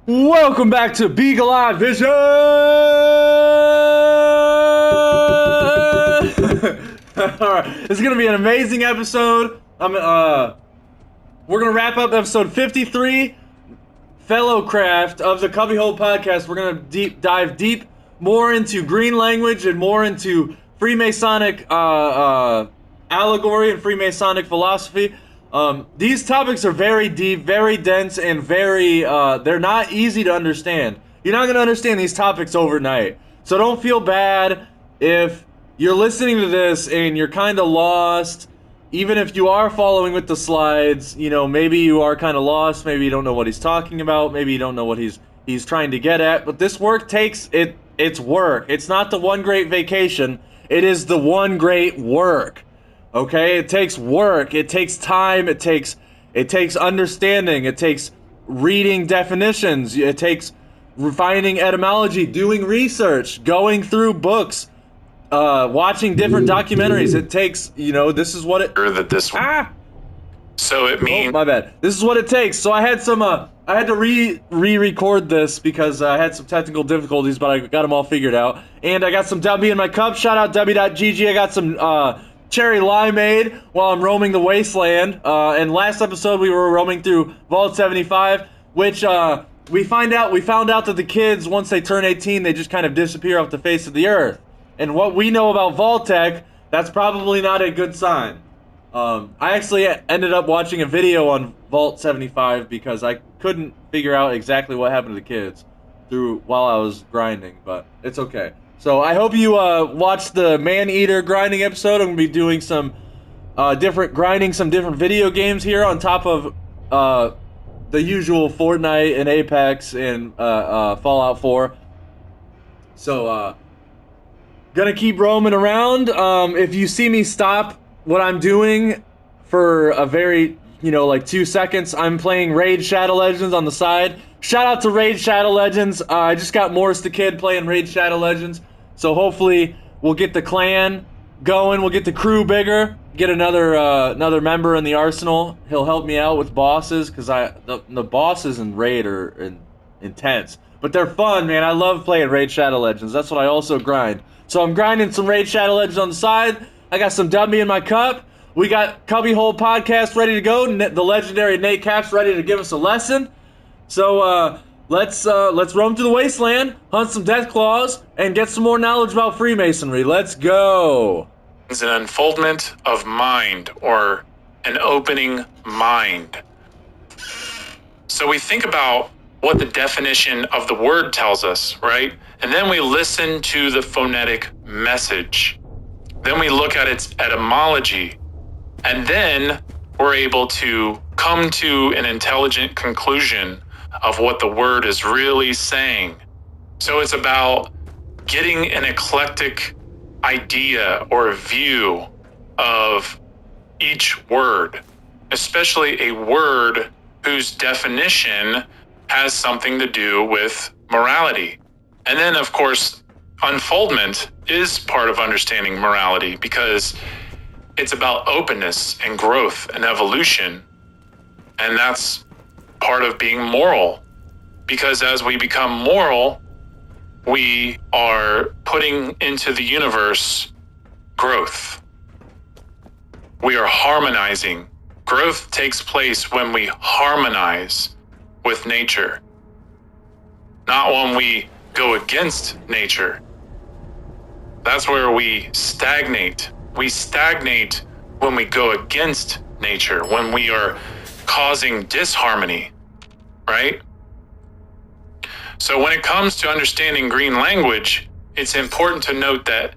Welcome back to Beagle Eye Vision! Alright, this is gonna be an amazing episode. We're gonna wrap up episode 53, Fellowcraft of the CubbyWhole podcast. We're gonna dive deep more into green language and more into Freemasonic allegory and Freemasonic philosophy. These topics are very deep, very dense, and they're not easy to understand. You're not going to understand these topics overnight. So don't feel bad if you're listening to this and you're kind of lost. Even if you are following with the slides, maybe you are kind of lost. Maybe you don't know what he's talking about. Maybe you don't know what he's trying to get at. But this work it's work. It's not the one great vacation. It is the one great work. Okay, it takes work, it takes time, it takes understanding, it takes reading definitions, it takes refining etymology, doing research, going through books, watching different documentaries. It takes, this is what it... So it means... Oh, my bad. This is what it takes. So I had some, I had to re-record this because I had some technical difficulties, but I got them all figured out. And I got some W in my cup. Shout out W.GG. I got some, cherry limeade while I'm roaming the wasteland. And last episode we were roaming through Vault 75, which we found out that the kids, once they turn 18, they just kind of disappear off the face of the earth. And what we know about Vault-Tec, that's probably not a good sign. I actually ended up watching a video on Vault 75 because I couldn't figure out exactly what happened to the kids while I was grinding, but it's okay. So I hope you watch the Man-Eater grinding episode. I'm going to be doing some different video games here on top of the usual Fortnite and Apex and Fallout 4. So, gonna keep roaming around. If you see me stop what I'm doing for a very, 2 seconds, I'm playing Raid Shadow Legends on the side. Shout out to Raid Shadow Legends. I just got Morris the Kid playing Raid Shadow Legends. So hopefully we'll get the clan going, we'll get the crew bigger, get another member in the arsenal. He'll help me out with bosses, because the bosses in Raid are intense. But they're fun, man. I love playing Raid Shadow Legends. That's what I also grind. So I'm grinding some Raid Shadow Legends on the side. I got some W in my cup. We got CubbyWhole podcast ready to go. The legendary Nate Caps ready to give us a lesson. So let's roam through the wasteland, hunt some death claws, and get some more knowledge about Freemasonry. Let's go. It's an unfoldment of mind, or an opening mind. So we think about what the definition of the word tells us, right? And then we listen to the phonetic message. Then we look at its etymology. And then we're able to come to an intelligent conclusion of what the word is really saying. So it's about getting an eclectic idea or view of each word, especially a word whose definition has something to do with morality. And then, of course, unfoldment is part of understanding morality, because it's about openness and growth and evolution. And that's part of being moral, because as we become moral, we are putting into the universe growth. We are harmonizing. Growth takes place when we harmonize with nature, not when we go against nature. That's where we stagnate. We stagnate when we go against nature, when we are causing disharmony, right? So when it comes to understanding green language, it's important to note that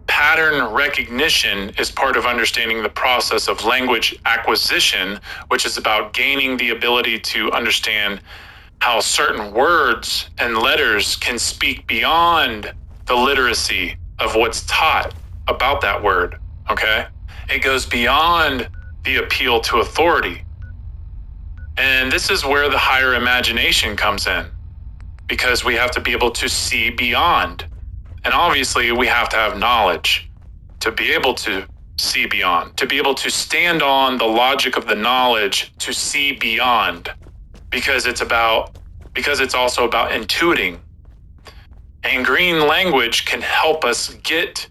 pattern recognition is part of understanding the process of language acquisition, which is about gaining the ability to understand how certain words and letters can speak beyond the literacy of what's taught about that word, okay? It goes beyond the appeal to authority. And this is where the higher imagination comes in, because we have to be able to see beyond. And obviously we have to have knowledge to be able to see beyond, to be able to stand on the logic of the knowledge to see beyond, because it's about because it's also about intuiting. And green language can help us get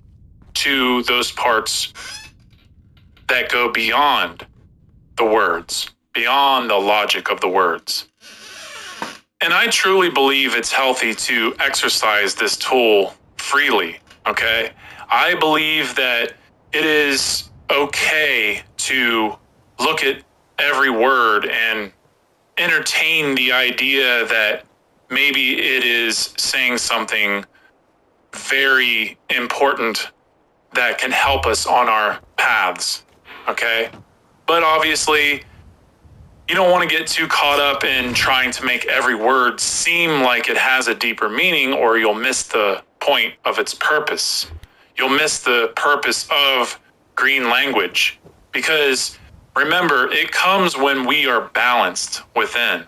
to those parts that go beyond the words, beyond the logic of the words. And I truly believe it's healthy to exercise this tool freely, okay? I believe that it is okay to look at every word and entertain the idea that maybe it is saying something very important that can help us on our paths, okay? But obviously, you don't want to get too caught up in trying to make every word seem like it has a deeper meaning, or you'll miss the point of its purpose. You'll miss the purpose of green language, because remember, it comes when we are balanced within.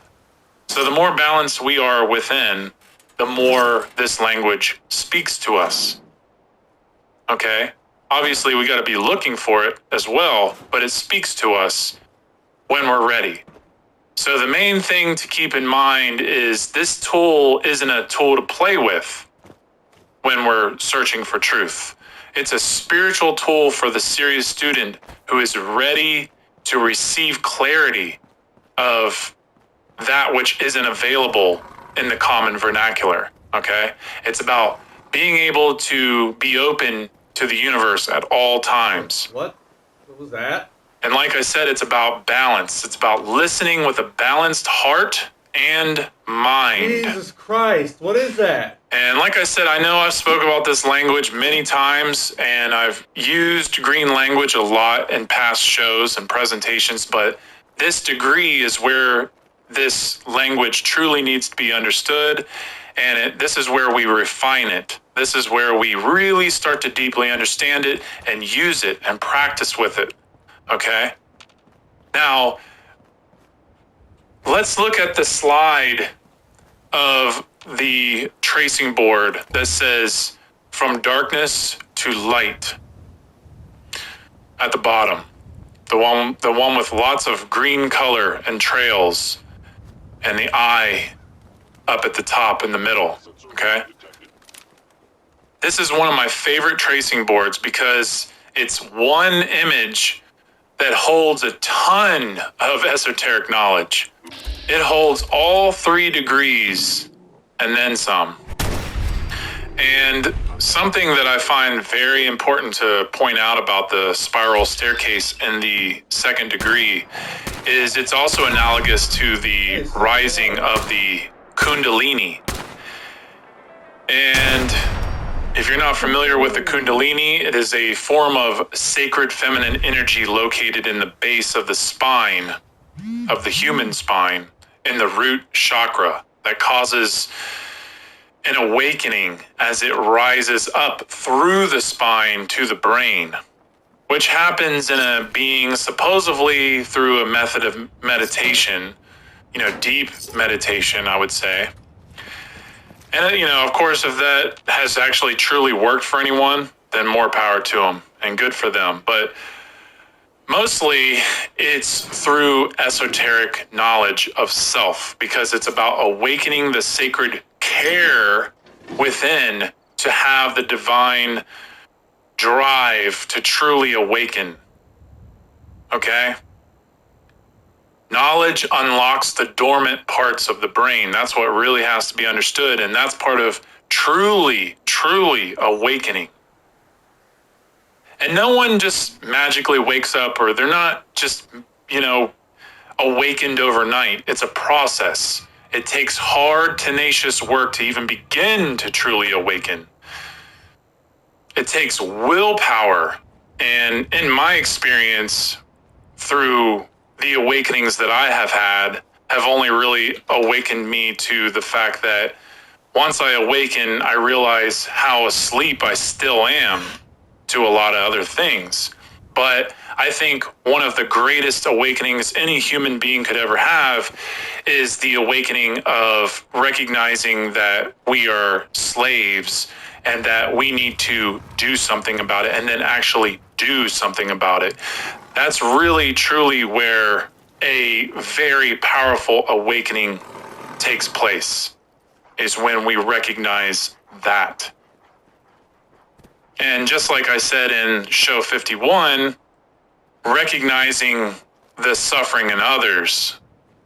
So the more balanced we are within, the more this language speaks to us. Okay? Obviously, we got to be looking for it as well, but it speaks to us when we're ready. So the main thing to keep in mind is this tool isn't a tool to play with when we're searching for truth. It's a spiritual tool for the serious student who is ready to receive clarity of that which isn't available in the common vernacular, okay? It's about being able to be open to the universe at all times. What was that? And like I said, it's about balance. It's about listening with a balanced heart and mind. Jesus Christ, what is that? And like I said, I know I've spoke about this language many times, and I've used green language a lot in past shows and presentations, but this degree is where this language truly needs to be understood, and this is where we refine it. This is where we really start to deeply understand it and use it and practice with it, okay? Now, let's look at the slide of the tracing board that says from darkness to light at the bottom. The one with lots of green color and trails, and the eye up at the top in the middle, okay? This is one of my favorite tracing boards because it's one image that holds a ton of esoteric knowledge. It holds all 3 degrees and then some. And something that I find very important to point out about the spiral staircase in the 2nd degree is it's also analogous to the rising of the Kundalini. And if you're not familiar with the Kundalini, it is a form of sacred feminine energy located in the base of the spine, of the human spine, in the root chakra that causes an awakening as it rises up through the spine to the brain, which happens in a being supposedly through a method of meditation, deep meditation, I would say. And, of course, if that has actually truly worked for anyone, then more power to them and good for them. But mostly it's through esoteric knowledge of self, because it's about awakening the sacred care within to have the divine drive to truly awaken. Okay? Knowledge unlocks the dormant parts of the brain. That's what really has to be understood, and that's part of truly, truly awakening. And no one just magically wakes up, or they're not just, awakened overnight. It's a process. It takes hard, tenacious work to even begin to truly awaken. It takes willpower. And in my experience, through the awakenings that I have had, have only really awakened me to the fact that once I awaken, I realize how asleep I still am to a lot of other things. But I think one of the greatest awakenings any human being could ever have is the awakening of recognizing that we are slaves and that we need to do something about it, and then actually do something about it. That's really, truly where a very powerful awakening takes place, is when we recognize that. And just like I said in show 51, recognizing the suffering in others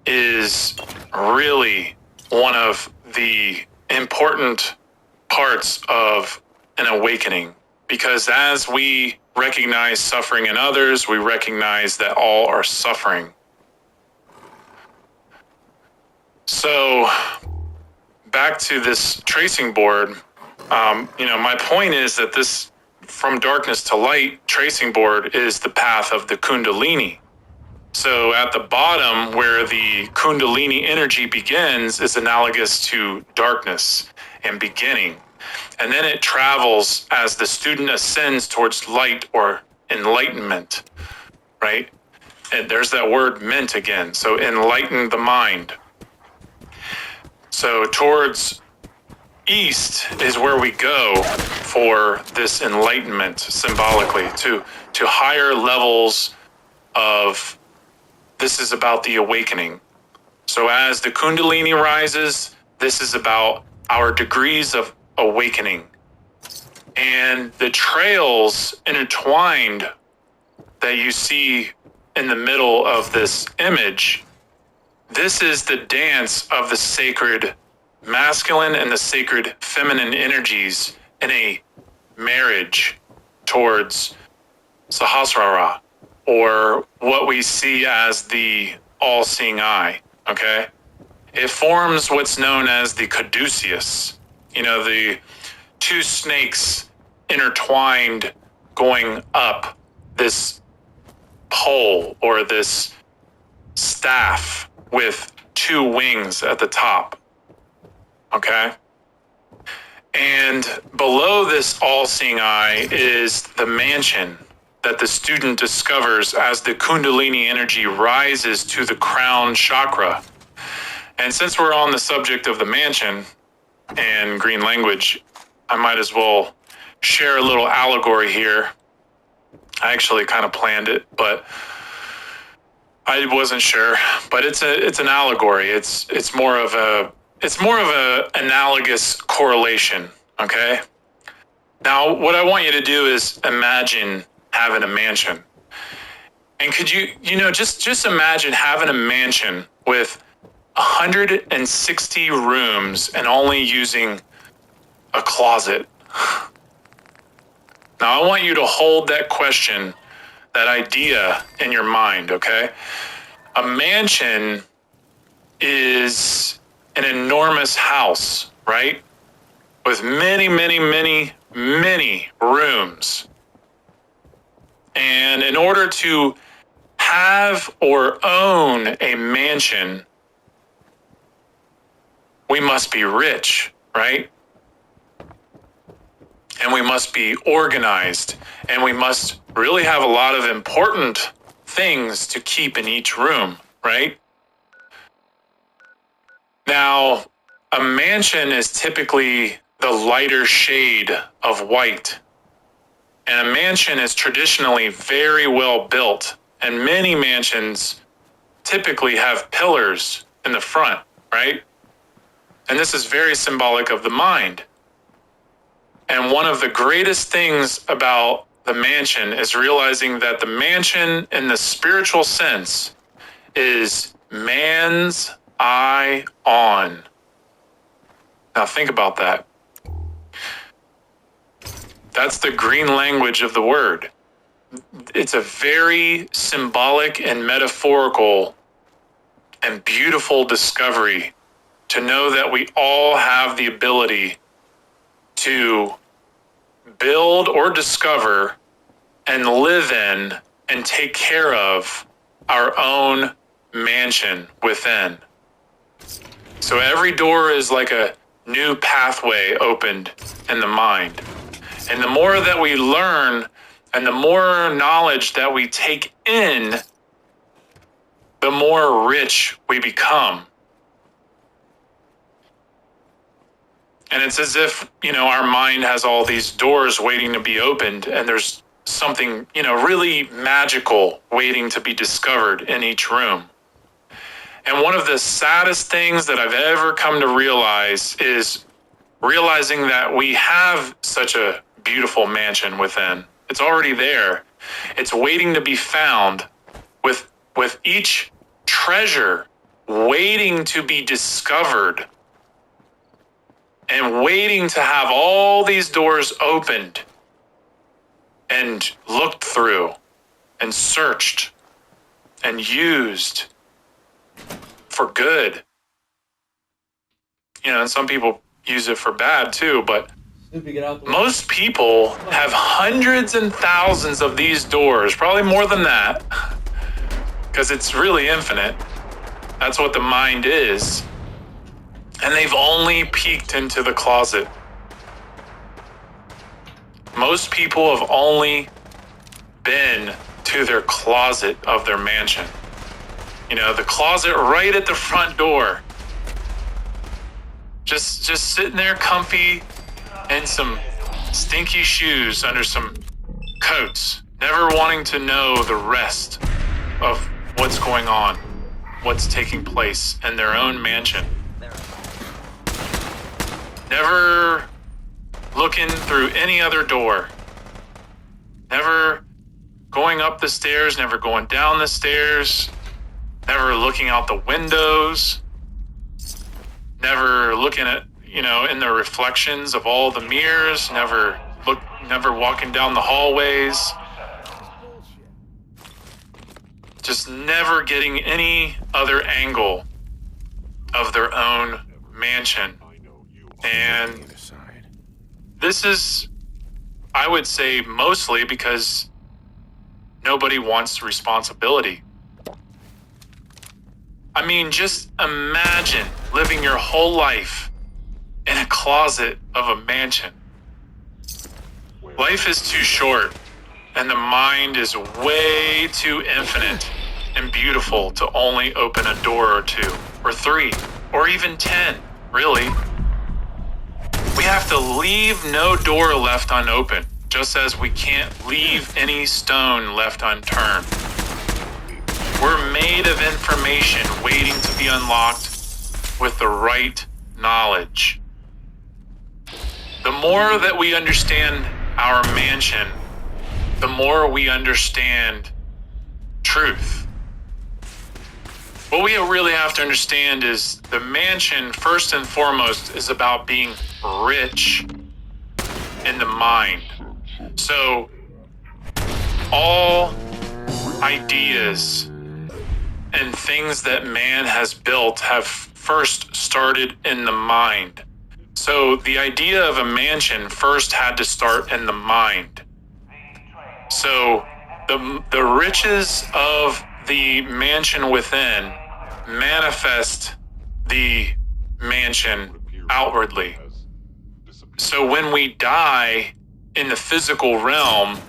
is really one of the important parts of an awakening. Because as we recognize suffering in others, we recognize that all are suffering. So back to this tracing board, my point is that this from darkness to light tracing board is the path of the Kundalini. So at the bottom where the Kundalini energy begins is analogous to darkness and beginning. And then it travels as the student ascends towards light or enlightenment, right? And there's that word ment again. So enlighten the mind. So towards east is where we go for this enlightenment symbolically to higher levels of, this is about the awakening. So as the Kundalini rises, this is about our degrees of awakening. And the trails intertwined that you see in the middle of this image, this is the dance of the sacred masculine and the sacred feminine energies in a marriage towards Sahasrara, or what we see as the all-seeing eye, okay? It forms what's known as the caduceus, the two snakes intertwined going up this pole or this staff with two wings at the top. Okay? And below this all-seeing eye is the mansion that the student discovers as the Kundalini energy rises to the crown chakra. And since we're on the subject of the mansion and green language, I might as well share a little allegory here. I actually kind of planned it, but I wasn't sure. But it's an allegory. It's more of a analogous correlation, okay? Now, what I want you to do is imagine having a mansion. And could you just imagine having a mansion with 160 rooms and only using a closet. Now, I want you to hold that question, that idea in your mind, okay? A mansion is an enormous house, right? With many, many, many, many rooms. And in order to have or own a mansion, we must be rich, right? And we must be organized, and we must really have a lot of important things to keep in each room, right? Now, a mansion is typically the lighter shade of white. And a mansion is traditionally very well built, and many mansions typically have pillars in the front, right? And this is very symbolic of the mind. And one of the greatest things about the mansion is realizing that the mansion in the spiritual sense is man's eye on. Now think about that. That's the green language of the word. It's a very symbolic and metaphorical and beautiful discovery to know that we all have the ability to build or discover and live in and take care of our own mansion within. So every door is like a new pathway opened in the mind. And the more that we learn and the more knowledge that we take in, the more rich we become. And it's as if, our mind has all these doors waiting to be opened, and there's something, really magical waiting to be discovered in each room. And one of the saddest things that I've ever come to realize is realizing that we have such a beautiful mansion within. It's already there. It's waiting to be found, with each treasure waiting to be discovered and waiting to have all these doors opened and looked through and searched and used for good. You know, and some people use it for bad too, but most people have hundreds and thousands of these doors, probably more than that, because it's really infinite. That's what the mind is. And they've only peeked into the closet. Most people have only been to their closet of their mansion. You know, the closet right at the front door. Just sitting there comfy in some stinky shoes under some coats, never wanting to know the rest of what's going on, what's taking place in their own mansion. Never looking through any other door. Never going up the stairs, never going down the stairs, never looking out the windows, never looking at, you know, in the reflections of all the mirrors, never walking down the hallways. Just never getting any other angle of their own mansion. And this is, I would say, mostly because nobody wants responsibility. I mean, just imagine living your whole life in a closet of a mansion. Life is too short, and the mind is way too infinite and beautiful to only open a door or two, or three, or even 10, really. We have to leave no door left unopened, just as we can't leave any stone left unturned. We're made of information waiting to be unlocked with the right knowledge. The more that we understand our mansion, the more we understand truth. What we really have to understand is the mansion, first and foremost, is about being rich in the mind. So all ideas and things that man has built have first started in the mind. So the idea of a mansion first had to start in the mind. So the riches of the mansion within manifest the mansion outwardly. So when we die in the physical realm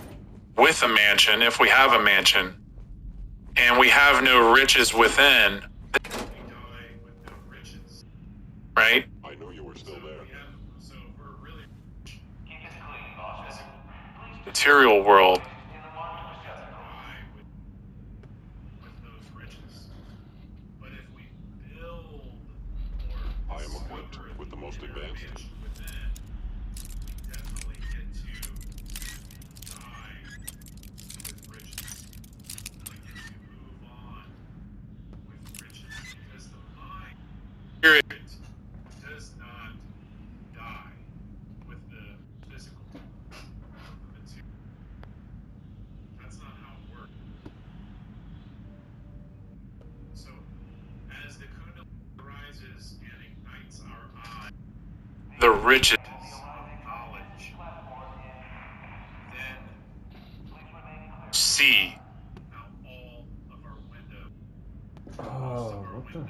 with a mansion, if we have a mansion, and we have no riches within, right? I know you were still there. Material world. I am equipped with the most advanced. Spirit does not die with the physical. That's not how it works. So, as the kundalini rises and ignites our eye, the riches of knowledge, then see out all of our windows. Oh, what the?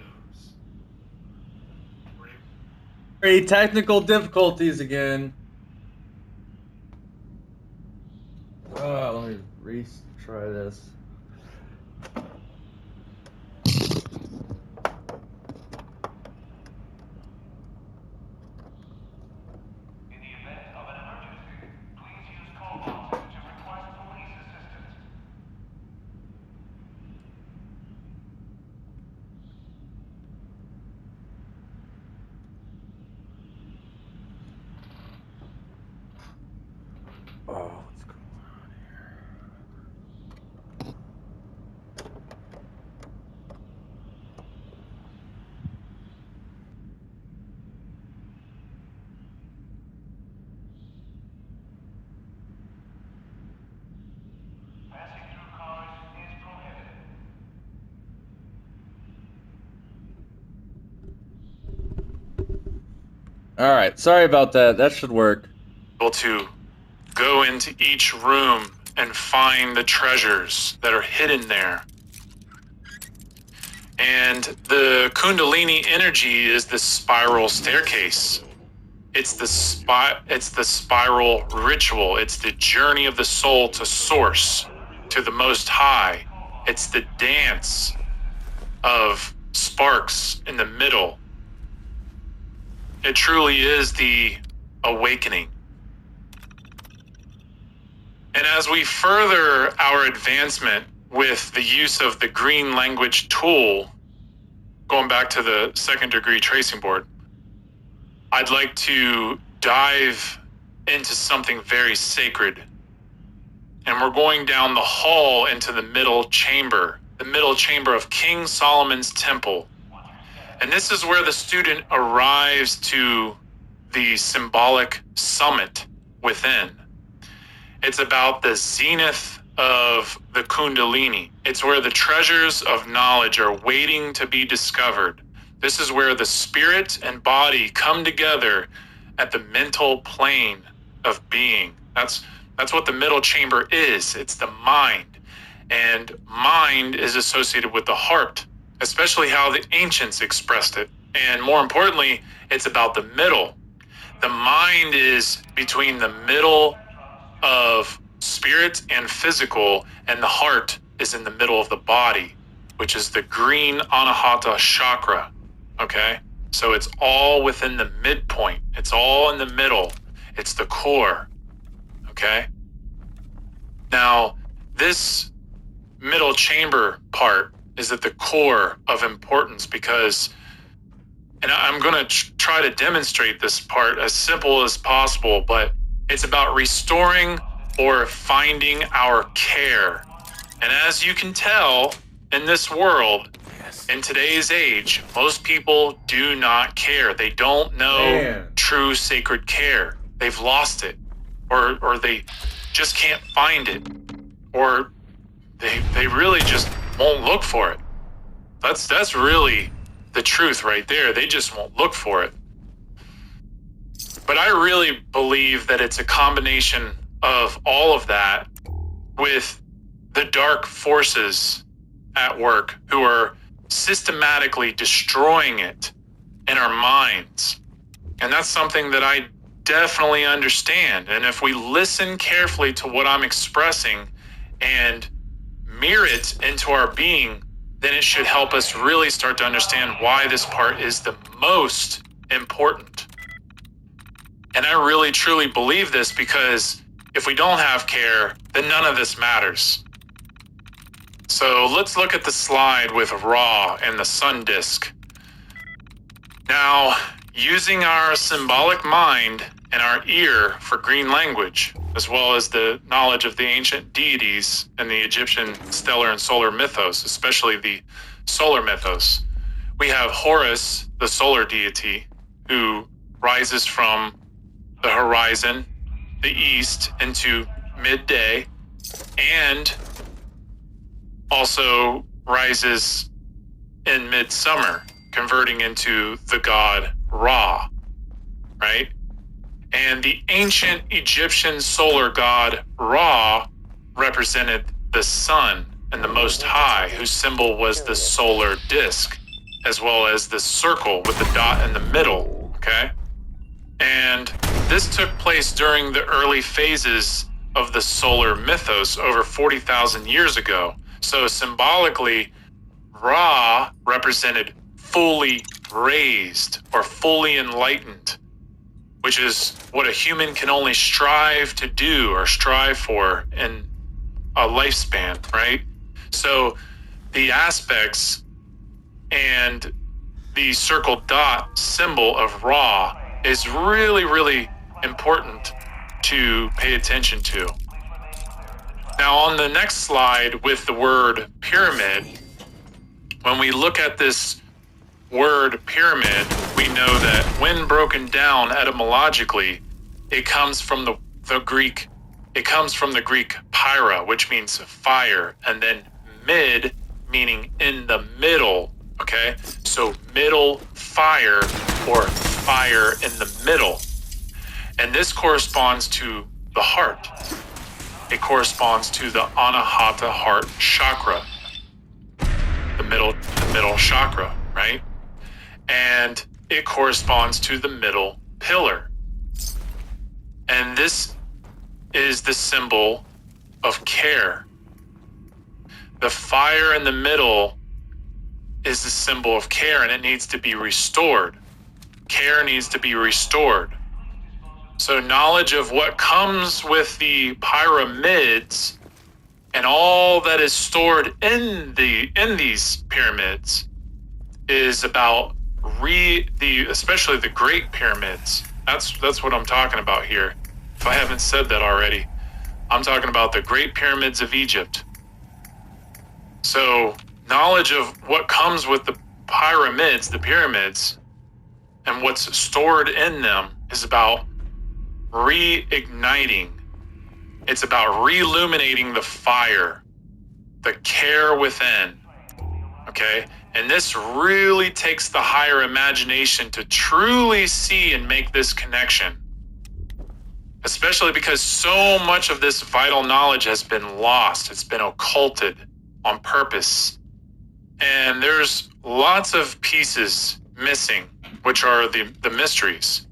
Great technical difficulties again. Let me retry this. All right. Sorry about that. That should work. Able to go into each room and find the treasures that are hidden there. And the Kundalini energy is the spiral staircase. It's the spiral ritual. It's the journey of the soul to source, to the most high. It's the dance of sparks in the middle. It truly is the awakening. And as we further our advancement with the use of the green language tool, going back to the second degree tracing board, I'd like to dive into something very sacred. And we're going down the hall into the middle chamber of King Solomon's temple. And this is where the student arrives to the symbolic summit within. It's about the zenith of the Kundalini. It's where the treasures of knowledge are waiting to be discovered. This is where the spirit and body come together at the mental plane of being. That's what the middle chamber is. It's the mind. And mind is associated with the heart, especially how the ancients expressed it. And more importantly, it's about the middle. The mind is between the middle of spirit and physical, and the heart is in the middle of the body, which is the green Anahata chakra. Okay? So it's all within the midpoint. It's all in the middle. It's the core. Okay? Now, this middle chamber part is at the core of importance because, and I'm going to try to demonstrate this part as simple as possible, but it's about restoring or finding our care. And as you can tell in this world, in today's age, most people do not care. They don't know true sacred care. They've lost it, or they just can't find it, or they really just won't look for it. That's really the truth right there. They just won't look for it. But I really believe that it's a combination of all of that with the dark forces at work who are systematically destroying it in our minds. And that's something that I definitely understand. And if we listen carefully to what I'm expressing and mirror it into our being, then it should help us really start to understand why this part is the most important. And I really truly believe this because if we don't have care, then none of this matters. So let's look at the slide with Ra and the sun disk. Now, using our symbolic mind and our ear for green language, as well as the knowledge of the ancient deities and the Egyptian stellar and solar mythos, especially the solar mythos, we have Horus, the solar deity, who rises from the horizon, the east, into midday, and also rises in midsummer, converting into the god Ra, right? And the ancient Egyptian solar god Ra represented the sun and the Most High, whose symbol was the solar disk, as well as the circle with the dot in the middle, okay? And this took place during the early phases of the solar mythos over 40,000 years ago. So symbolically, Ra represented fully raised or fully enlightened, which is what a human can only strive to do or strive for in a lifespan, right? So the aspects and the circle dot symbol of Ra is really, really important to pay attention to. Now on the next slide with the word pyramid, when we look at this word pyramid, we know that when broken down etymologically, it comes from the Greek pyra, which means fire, and then mid, meaning in the middle, okay? So middle fire or fire in the middle. And this corresponds to the heart. It corresponds to the Anahata heart chakra. The middle chakra, right? And it corresponds to the middle pillar. And this is the symbol of care. The fire in the middle is the symbol of care, and it needs to be restored. Care needs to be restored. So knowledge of what comes with the pyramids and all that is stored in these pyramids is about especially the Great Pyramids. That's what I'm talking about here. If I haven't said that already, I'm talking about the Great Pyramids of Egypt. So knowledge of what comes with the pyramids, and what's stored in them is about reigniting. It's about reilluminating the fire, the care within. Okay? And this really takes the higher imagination to truly see and make this connection. Especially because so much of this vital knowledge has been lost. It's been occulted on purpose. And there's lots of pieces missing, which are the mysteries.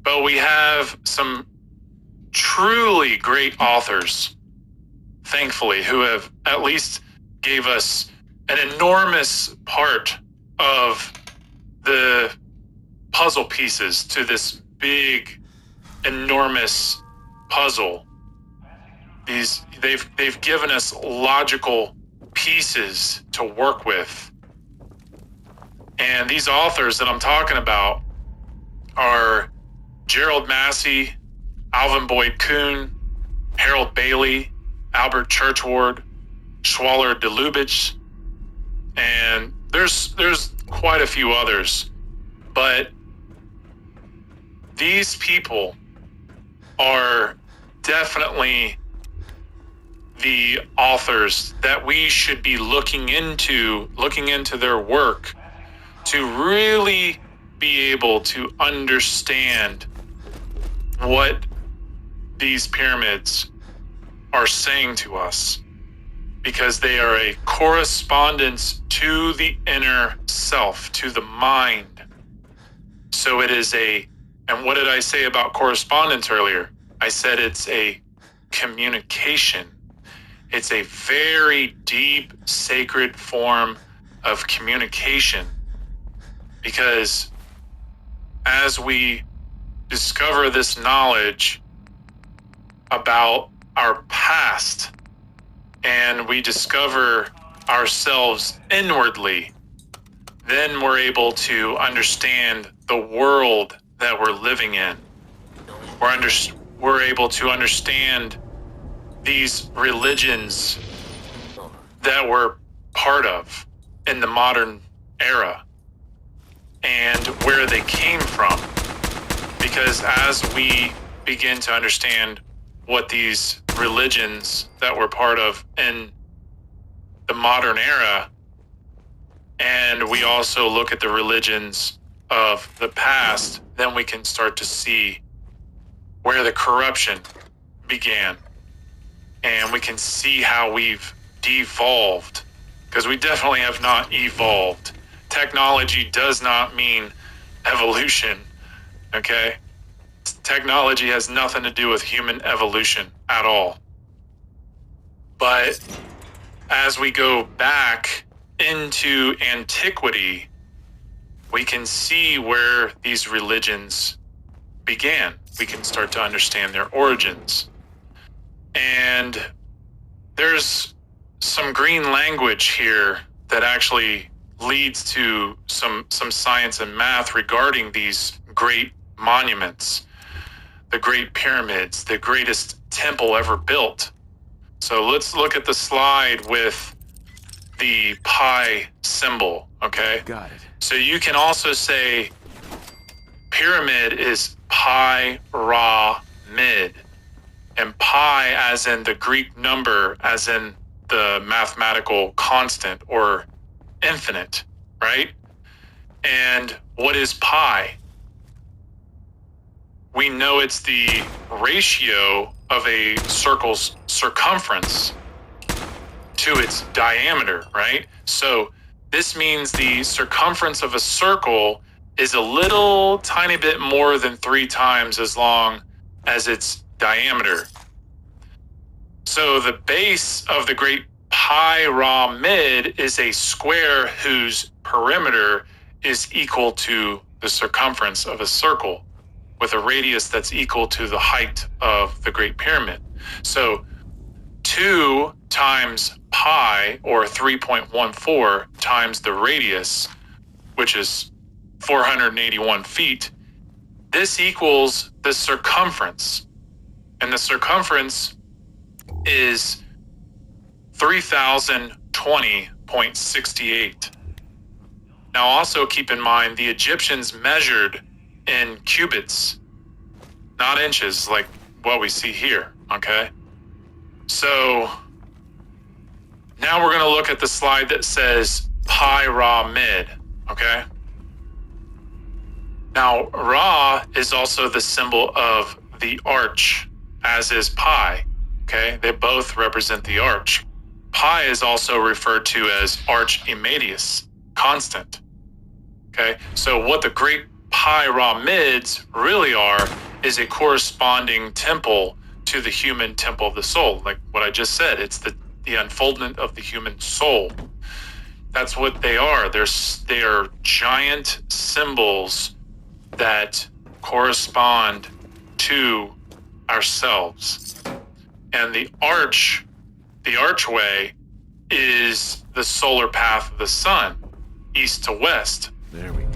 But we have some truly great authors, thankfully, who have at least gave us an enormous part of the puzzle pieces to this big, enormous puzzle. They've given us logical pieces to work with. And these authors that I'm talking about are Gerald Massey, Alvin Boyd Kuhn, Harold Bailey, Albert Churchward, Schwaller de Lubitsch, and there's quite a few others. But these people are definitely the authors that we should be looking into their work to really be able to understand what these pyramids are saying to us, because they are a correspondence to the inner self, to the mind. So it is and what did I say about correspondence earlier? I said it's a communication. It's a very deep, sacred form of communication, because as we discover this knowledge about our past and we discover ourselves inwardly, then we're able to understand the world that we're living in. We're able to understand these religions that we're part of in the modern era and where they came from. Because as we begin to understand what these religions that we're part of in the modern era, and we also look at the religions of the past, then we can start to see where the corruption began. And we can see how we've devolved, because we definitely have not evolved. Technology does not mean evolution, okay? Technology has nothing to do with human evolution at all. But as we go back into antiquity, we can see where these religions began. We can start to understand their origins. And there's some green language here that actually leads to some science and math regarding these great monuments, the Great Pyramids, the greatest temple ever built. So let's look at the slide with the pi symbol, okay? Got it. So you can also say pyramid is pi ra mid, and pi as in the Greek number, as in the mathematical constant or infinite, right? And what is pi? No, it's the ratio of a circle's circumference to its diameter, right? So this means the circumference of a circle is a little tiny bit more than 3 times as long as its diameter. So the base of the great pyramid is a square whose perimeter is equal to the circumference of a circle, with a radius that's equal to the height of the Great Pyramid. So 2 times pi, or 3.14, times the radius, which is 481 feet, this equals the circumference. And the circumference is 3020.68. Now also keep in mind, the Egyptians measured in cubits, not inches like what we see here, okay? So now we're going to look at the slide that says pyramid, okay? Now, Ra is also the symbol of the arch, as is pi, okay? They both represent the arch. Pi is also referred to as Archimedes, constant, okay? So what the great pyramids really are is a corresponding temple to the human temple of the soul. Like what I just said, it's the unfoldment of the human soul. That's what they are. They are giant symbols that correspond to ourselves. And the archway is the solar path of the sun, east to west. There we go.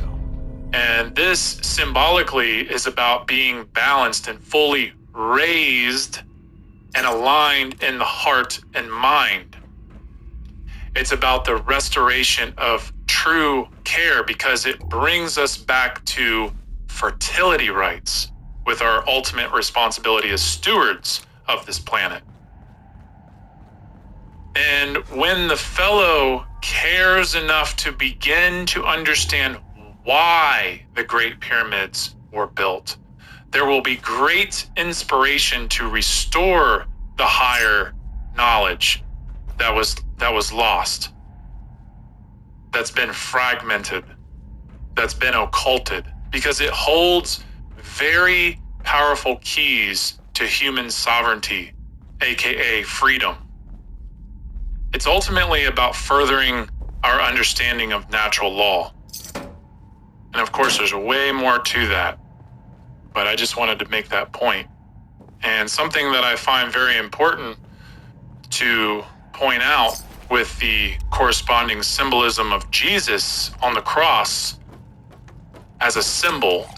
And this symbolically is about being balanced and fully raised and aligned in the heart and mind. It's about the restoration of true care, because it brings us back to fertility rights with our ultimate responsibility as stewards of this planet. And when the fellow cares enough to begin to understand why the Great Pyramids were built, there will be great inspiration to restore the higher knowledge that was lost, that's been fragmented, that's been occulted, because it holds very powerful keys to human sovereignty, aka freedom. It's ultimately about furthering our understanding of natural law. And of course, there's way more to that, but I just wanted to make that point. And something that I find very important to point out with the corresponding symbolism of Jesus on the cross as a symbol,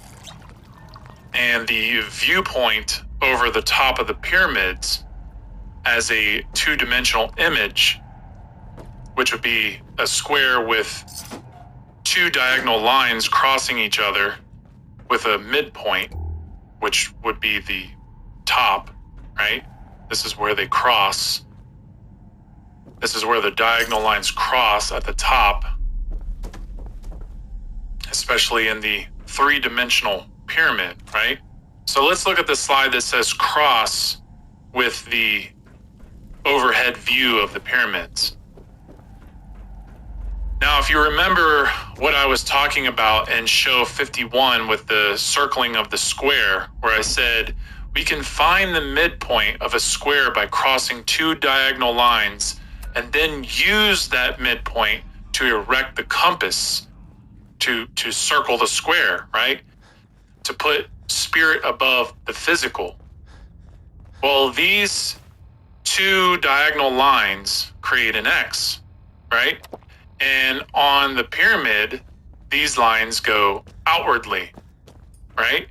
and the viewpoint over the top of the pyramids as a 2-dimensional image, which would be a square with 2 diagonal lines crossing each other with a midpoint, which would be the top, right? This is where they cross. This is where the diagonal lines cross at the top, especially in the 3-dimensional pyramid, right? So let's look at the slide that says cross with the overhead view of the pyramids. Now, if you remember what I was talking about in show 51 with the circling of the square, where I said we can find the midpoint of a square by crossing 2 diagonal lines and then use that midpoint to erect the compass to circle the square, right? To put spirit above the physical. Well, these 2 diagonal lines create an X, right? And on the pyramid, these lines go outwardly, right?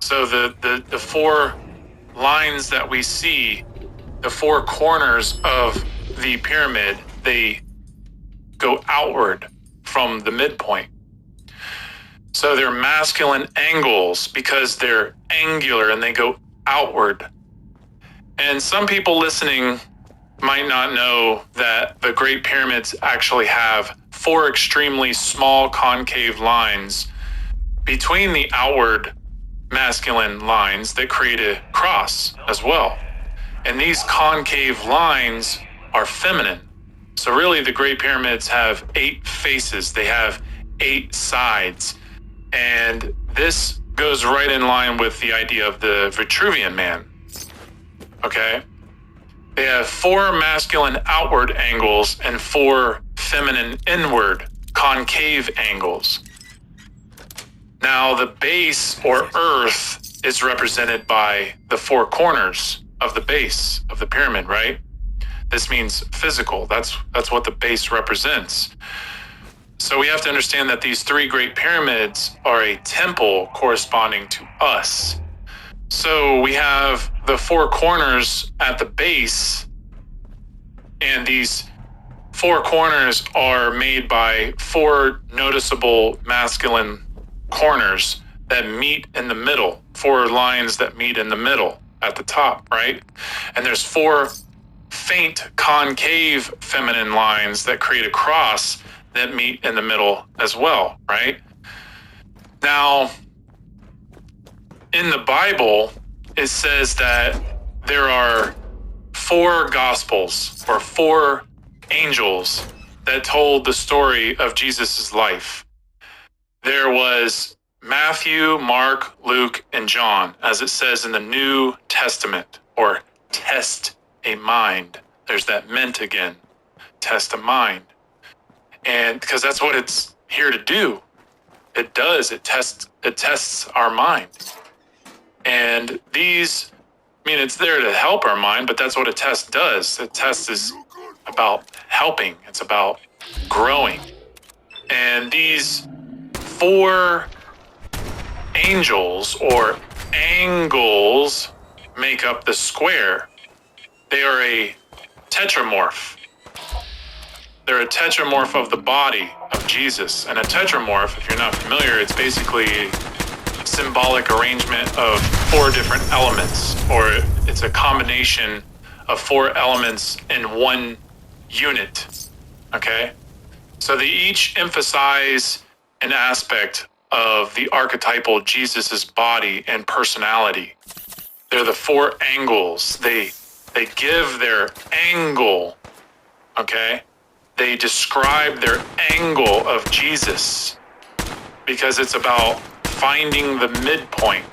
So the 4 lines that we see, the 4 corners of the pyramid, they go outward from the midpoint. So they're masculine angles because they're angular and they go outward. And some people listening might not know that the Great Pyramids actually have 4 extremely small concave lines between the outward masculine lines that create a cross as well. And these concave lines are feminine. So really the Great Pyramids have 8 faces. They have 8 sides. And this goes right in line with the idea of the Vitruvian Man. Okay? They have 4 masculine outward angles and 4 feminine inward concave angles. Now the base or earth is represented by the 4 corners of the base of the pyramid, right? This means physical. That's what the base represents. So we have to understand that these 3 great pyramids are a temple corresponding to us. So we have the 4 corners at the base, and these 4 corners are made by 4 noticeable masculine corners that meet in the middle, 4 lines that meet in the middle at the top, right? And there's 4 faint concave feminine lines that create a cross that meet in the middle as well, right? Now, in the Bible, it says that there are 4 gospels or 4 angels that told the story of Jesus' life. There was Matthew, Mark, Luke, and John, as it says in the New Testament, or test a mind. There's that meant again, test a mind. And because that's what it's here to do. It does, it tests our mind. And these, I mean, it's there to help our mind, but that's what a test does. A test is about helping. It's about growing. And these 4 angels or angles make up the square. They are a tetramorph. They're a tetramorph of the body of Jesus. And a tetramorph, if you're not familiar, it's basically a symbolic arrangement of 4 different elements, or it's a combination of 4 elements in one unit. Okay? So they each emphasize an aspect of the archetypal Jesus's body and personality. They're the 4 angles. They give their angle, okay? They describe their angle of Jesus because it's about finding the midpoint.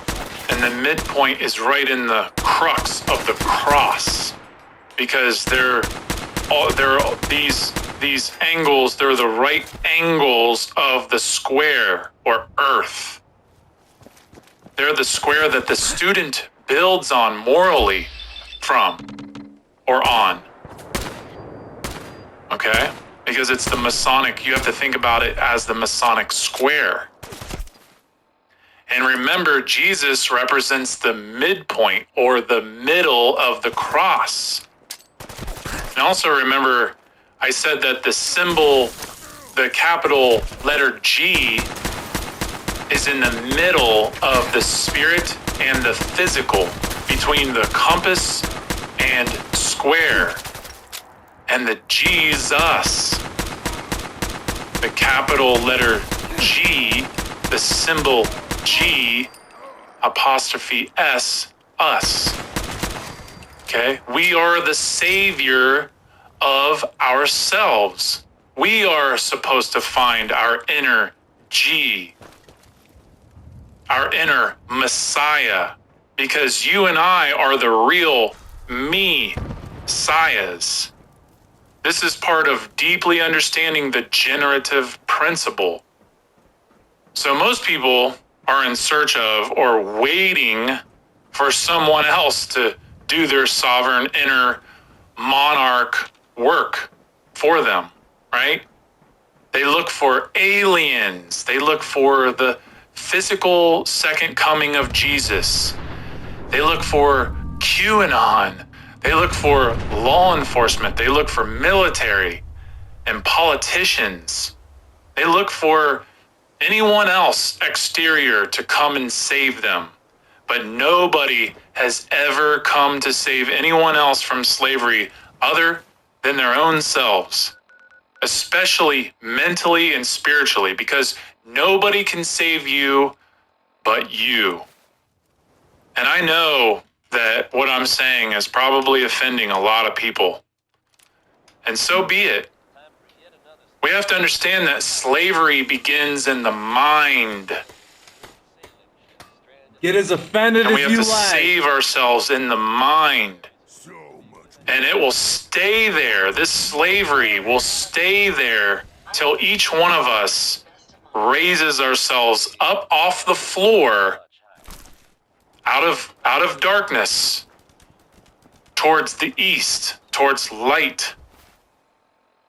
And the midpoint is right in the crux of the cross because these angles, they're the right angles of the square or earth. They're the square that the student builds on morally from or on. Okay? Because it's the Masonic, you have to think about it as the Masonic square. And remember, Jesus represents the midpoint or the middle of the cross. And also remember, I said that the symbol, the capital letter G, is in the middle of the spirit and the physical, between the compass and square. And the Jesus, the capital letter G, the symbol G, apostrophe S, us. Okay? We are the savior of ourselves. We are supposed to find our inner G, our inner Messiah, because you and I are the real me-siahs. This is part of deeply understanding the generative principle. So most people are in search of or waiting for someone else to do their sovereign inner monarch work for them, right? They look for aliens. They look for the physical second coming of Jesus. They look for QAnon. They look for law enforcement. They look for military and politicians. They look for anyone else exterior to come and save them. But nobody has ever come to save anyone else from slavery other than their own selves, especially mentally and spiritually, because nobody can save you but you. And I know that what I'm saying is probably offending a lot of people. And so be it. We have to understand that slavery begins in the mind. Get as offended And we as have you to like. save ourselves in the mind. And it will stay there. This slavery will stay there till each one of us raises ourselves up off the floor out of darkness towards the east, towards light.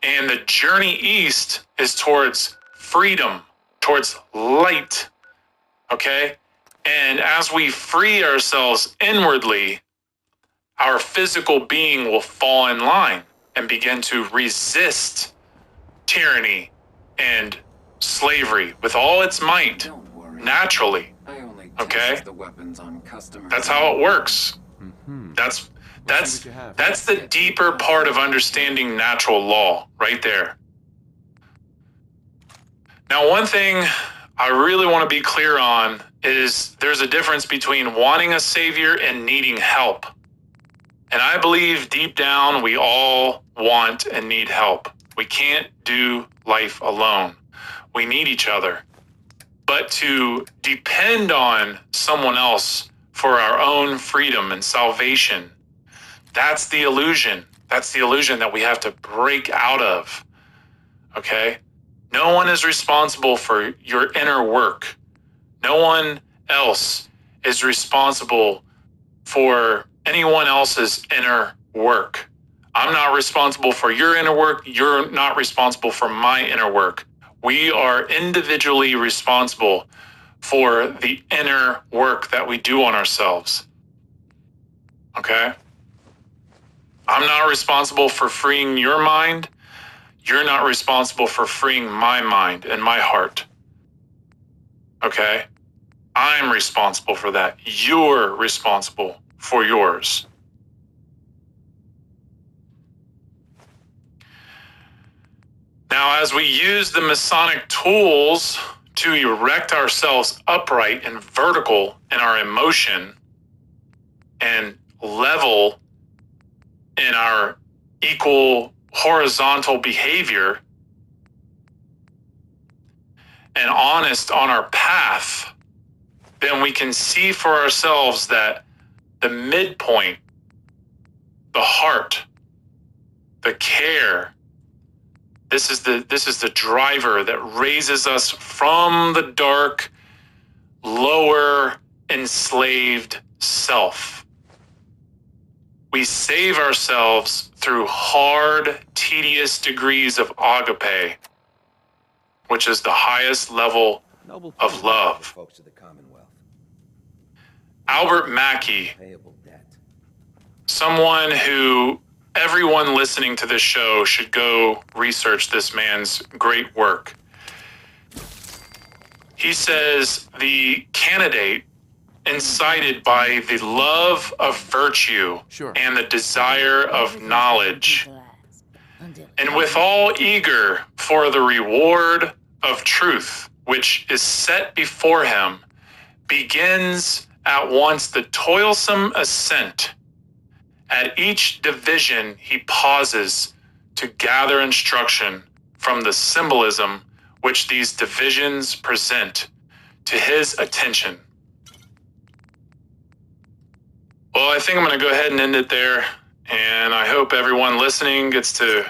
And the journey east is towards freedom, towards light. Okay? And as we free ourselves inwardly, our physical being will fall in line and begin to resist tyranny and slavery with all its might, Don't worry. naturally. I only Okay? test the weapons on customers. That's how it works. Mm-hmm. That's Let's see what you have. that's the deeper part of understanding natural law right there. Now, one thing I really want to be clear on is there's a difference between wanting a savior and needing help. And I believe deep down we all want and need help. We can't do life alone. We need each other. But to depend on someone else for our own freedom and salvation, that's the illusion. That's the illusion that we have to break out of. Okay? No one is responsible for your inner work. No one else is responsible for anyone else's inner work. I'm not responsible for your inner work. You're not responsible for my inner work. We are individually responsible for the inner work that we do on ourselves. Okay? I'm not responsible for freeing your mind. You're not responsible for freeing my mind and my heart. Okay? I'm responsible for that. You're responsible for yours. Now, as we use the Masonic tools to erect ourselves upright and vertical in our emotion and level in our equal horizontal behavior and honest on our path, then we can see for ourselves that the midpoint, the heart, the care, this is the driver that raises us from the dark, lower, enslaved self. We save ourselves through hard, tedious degrees of agape, which is the highest level Noble of thing, love. Folks of the Commonwealth. Albert Mackey, Payable debt. someone who everyone listening to this show should go research this man's great work. He says the candidate incited by the love of virtue Sure. and the desire of knowledge, and withal eager for the reward of truth, which is set before him, begins at once the toilsome ascent. At each division, he pauses to gather instruction from the symbolism which these divisions present to his attention. Well, I think I'm going to go ahead and end it there, and I hope everyone listening gets to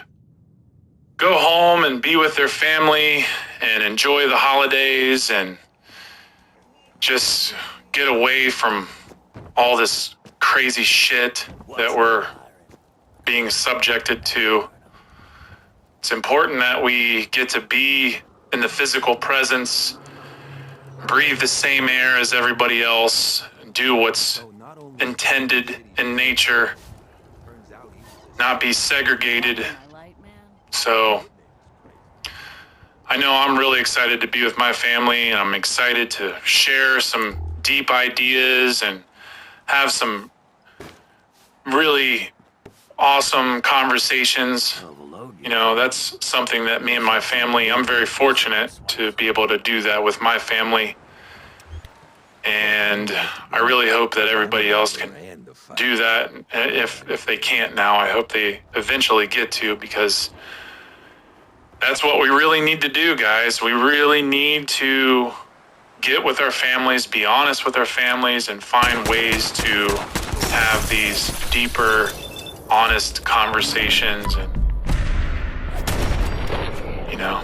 go home and be with their family and enjoy the holidays and just get away from all this crazy shit that we're being subjected to. It's important that we get to be in the physical presence, breathe the same air as everybody else, do what's intended in nature, not be segregated. So I know I'm really excited to be with my family, and I'm excited to share some deep ideas and have some really awesome conversations. You know, that's something that me and my family, I'm very fortunate to be able to do that with my family. And And I really hope that everybody else can do that. If they can't now, I hope they eventually get to, because that's what we really need to do, guys. We really need to get with our families, be honest with our families, and find ways to have these deeper, honest conversations. And, you know,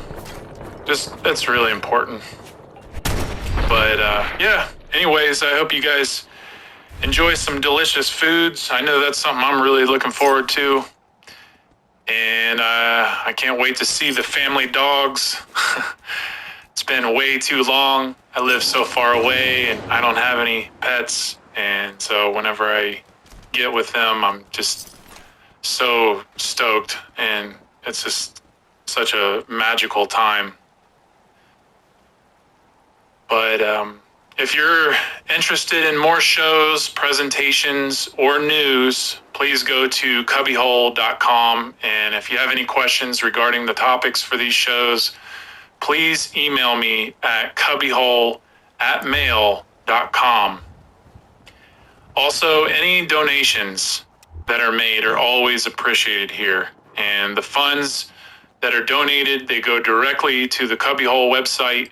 just, that's really important. But yeah, anyways, I hope you guys enjoy some delicious foods. I know that's something I'm really looking forward to. And I can't wait to see the family dogs. It's been way too long. I live so far away and I don't have any pets. And so whenever I get with them, I'm just so stoked. And it's just such a magical time. But if you're interested in more shows, presentations, or news, please go to CubbyWhole.com. And if you have any questions regarding the topics for these shows, please email me at cubbyhole@mail.com. Also, any donations that are made are always appreciated here. And the funds that are donated, they go directly to the CubbyWhole website.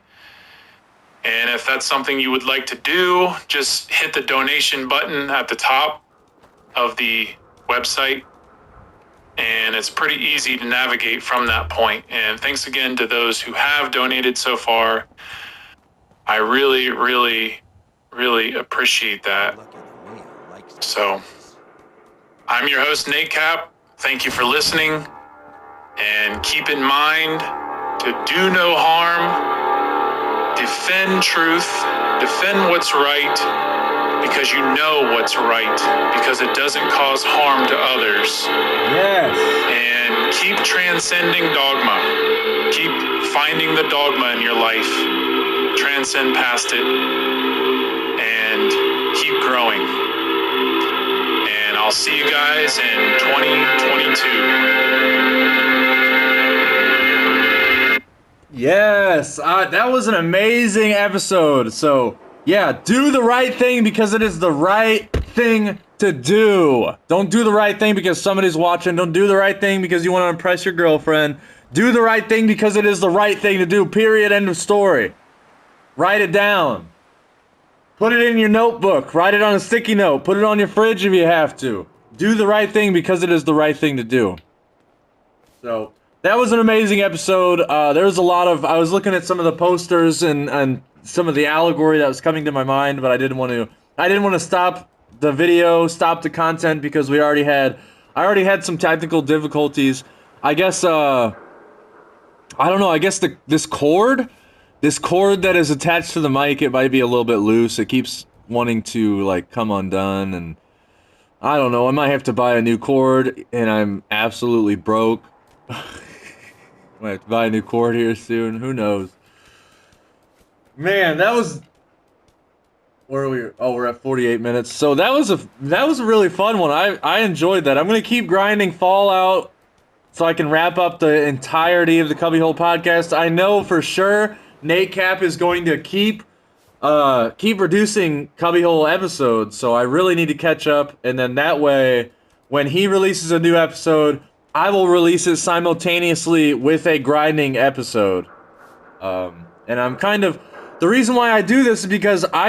And if that's something you would like to do, just hit the donation button at the top of the website. And it's pretty easy to navigate from that point. And thanks again to those who have donated so far. I really, really, really appreciate that. So, I'm your host, Nate Cap. Thank you for listening. And keep in mind to do no harm. Defend truth, defend what's right, because you know what's right, because it doesn't cause harm to others. Yes. And keep transcending dogma. Keep finding the dogma in your life. Transcend past it and keep growing. And I'll see you guys in 2022. Yes, that was an amazing episode. So, yeah, do the right thing because it is the right thing to do. Don't do the right thing because somebody's watching. Don't do the right thing because you want to impress your girlfriend. Do the right thing because it is the right thing to do. Period. End of story. Write it down. Put it in your notebook. Write it on a sticky note. Put it on your fridge if you have to. Do the right thing because it is the right thing to do. So, that was an amazing episode. There was a lot of... I was looking at some of the posters and some of the allegory that was coming to my mind, but I didn't want to stop the video, stop the content, because I already had some technical difficulties. I guess, I don't know, I guess this cord that is attached to the mic, it might be a little bit loose. It keeps wanting to, like, come undone, and I don't know, I might have to buy a new cord, and I'm absolutely broke. I might have to buy a new cord here soon. Who knows? Man, that was... Where are we? Oh, we're at 48 minutes. So that was a really fun one. I enjoyed that. I'm gonna keep grinding Fallout so I can wrap up the entirety of the CubbyWhole podcast. I know for sure Nate Cap is going to keep producing CubbyWhole episodes. So I really need to catch up, and then that way, when he releases a new episode, I will release it simultaneously with a grinding episode. And I'm kind of... The reason why I do this is because I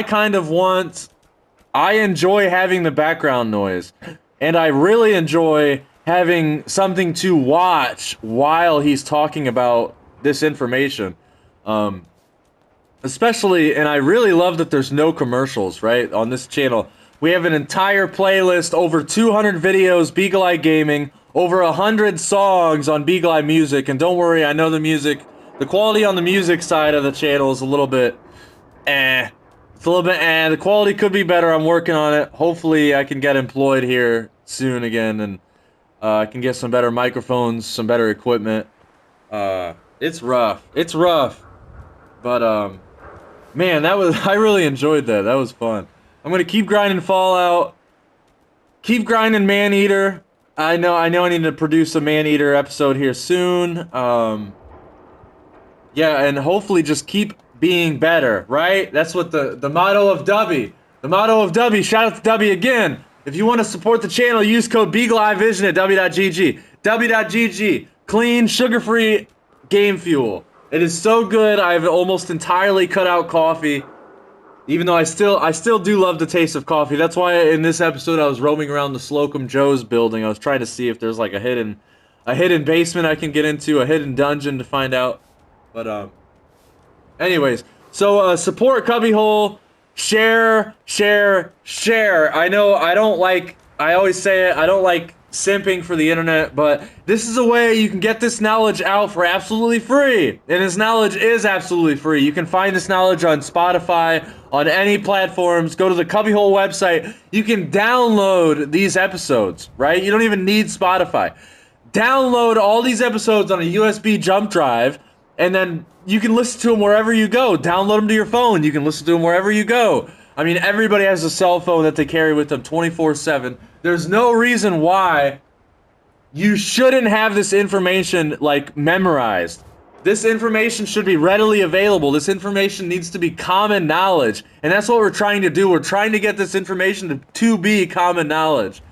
enjoy having the background noise. And I really enjoy having something to watch while he's talking about this information. Especially, and I really love that there's no commercials, right, on this channel. We have an entire playlist, over 200 videos, Beagle Eye Gaming, over 100 songs on Beagle Eye Music, and don't worry, I know the quality on the music side of the channel is a little bit, It's a little bit, the quality could be better, I'm working on it. Hopefully I can get employed here soon again, and I can get some better microphones, some better equipment. It's rough. But, man, I really enjoyed that. That was fun. I'm gonna keep grinding Fallout, keep grinding Maneater. I know I need to produce a Maneater episode here soon. Yeah, and hopefully just keep being better, right? That's what the motto of Dubby. The motto of W. Shout out to W again. If you want to support the channel, use code BeagleEyeVision at w.gg. w.gg. Clean, sugar-free game fuel. It is so good. I've almost entirely cut out coffee. Even though I still do love the taste of coffee. That's why in this episode I was roaming around the Slocum Joe's building. I was trying to see if there's like a hidden basement I can get into, a hidden dungeon to find out. But anyways, so support CubbyWhole, share. I know I always say it, I don't like simping for the internet, but this is a way you can get this knowledge out for absolutely free. And this knowledge is absolutely free. You can find this knowledge on Spotify, on any platforms. Go to the CubbyWhole website. You can download these episodes, right? You don't even need Spotify. Download all these episodes on a USB jump drive, and then you can listen to them wherever you go. Download them to your phone. You can listen to them wherever you go. I mean, everybody has a cell phone that they carry with them 24/7. There's no reason why you shouldn't have this information, like, memorized. This information should be readily available. This information needs to be common knowledge. And that's what we're trying to do. We're trying to get this information to be common knowledge.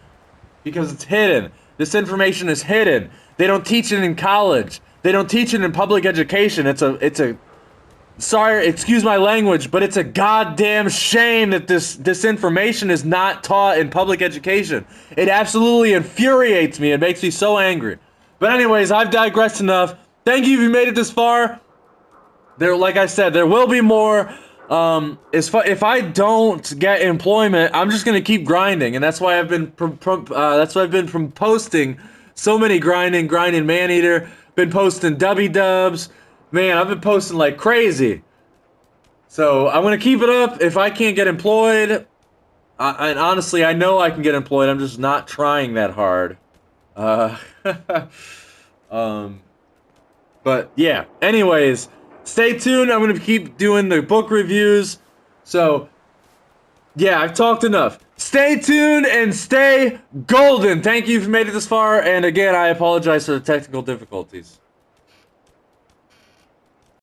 Because it's hidden. This information is hidden. They don't teach it in college. They don't teach it in public education. It's a sorry, excuse my language, but it's a goddamn shame that this information is not taught in public education. It absolutely infuriates me. It makes me so angry. But anyways, I've digressed enough. Thank you if you made it this far. Like I said, there will be more. If I don't get employment, I'm just gonna keep grinding, and that's why I've been posting so many grinding Maneater. Been posting dubs. Man, I've been posting like crazy. So I'm gonna keep it up. If I can't get employed, and honestly, I know I can get employed. I'm just not trying that hard. But yeah. Anyways, stay tuned. I'm gonna keep doing the book reviews. So yeah, I've talked enough. Stay tuned and stay golden. Thank you if you made it this far. And again, I apologize for the technical difficulties.